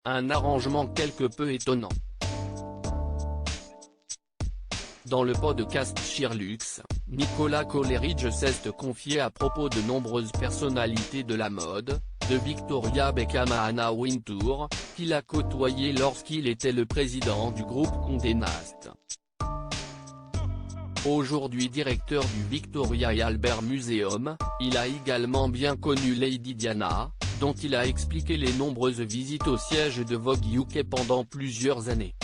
un arrangement quelque peu étonnant. Dans le podcast Sheerluxe, Nicolas Coleridge s'est confié à propos de nombreuses personnalités de la mode, de Victoria Beckham à Anna Wintour, qu'il a côtoyé lorsqu'il était le président du groupe Condé Nast. Aujourd'hui directeur du Victoria et Albert Museum, il a également bien connu Lady Diana, dont il a expliqué les nombreuses visites au siège de Vogue UK pendant plusieurs années.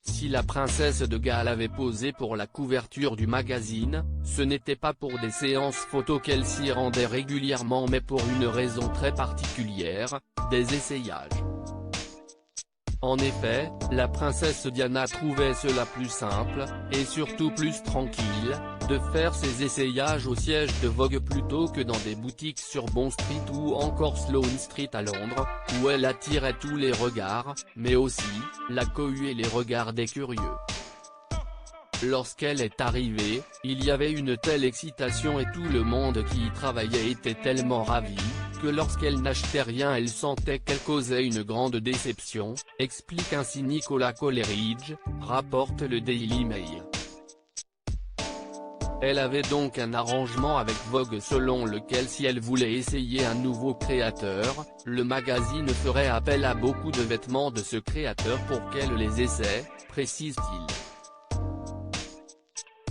Si la princesse de Galles avait posé pour la couverture du magazine, ce n'était pas pour des séances photos qu'elle s'y rendait régulièrement mais pour une raison très particulière, des essayages. En effet, la princesse Diana trouvait cela plus simple, et surtout plus tranquille, de faire ses essayages au siège de Vogue plutôt que dans des boutiques sur Bond Street ou encore Sloane Street à Londres, où elle attirait tous les regards, mais aussi, la cohue et les regards des curieux. Lorsqu'elle est arrivée, il y avait une telle excitation et tout le monde qui y travaillait était tellement ravi, que lorsqu'elle n'achetait rien elle sentait qu'elle causait une grande déception, explique ainsi Nicolas Coleridge, rapporte le Daily Mail. Elle avait donc un arrangement avec Vogue selon lequel si elle voulait essayer un nouveau créateur, le magazine ferait appel à beaucoup de vêtements de ce créateur pour qu'elle les essaie, précise-t-il.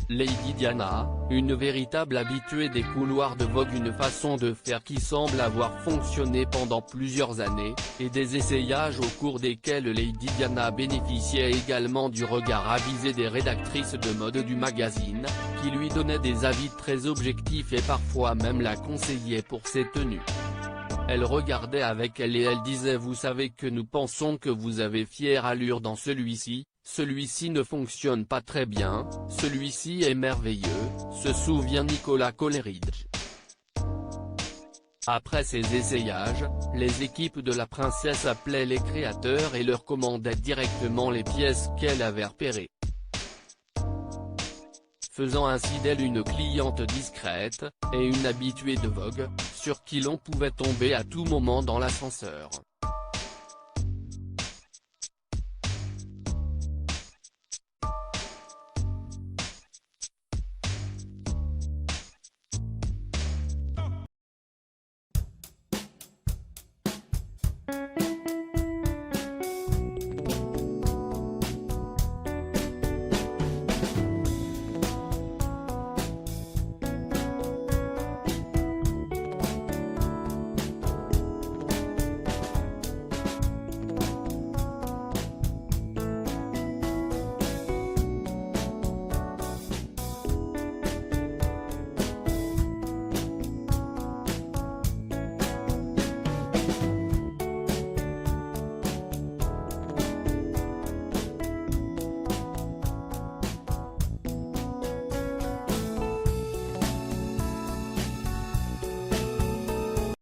Lady Diana, une véritable habituée des couloirs de Vogue, une façon de faire qui semble avoir fonctionné pendant plusieurs années, et des essayages au cours desquels Lady Diana bénéficiait également du regard avisé des rédactrices de mode du magazine, qui lui donnaient des avis très objectifs et parfois même la conseillaient pour ses tenues. Elle regardait avec elle et elle disait « Vous savez que nous pensons que vous avez fière allure dans celui-ci, celui-ci ne fonctionne pas très bien, celui-ci est merveilleux », se souvient Nicolas Coleridge. Après ces essayages, les équipes de la princesse appelaient les créateurs et leur commandaient directement les pièces qu'elle avait repérées, faisant ainsi d'elle une cliente discrète, et une habituée de Vogue, sur qui l'on pouvait tomber à tout moment dans l'ascenseur.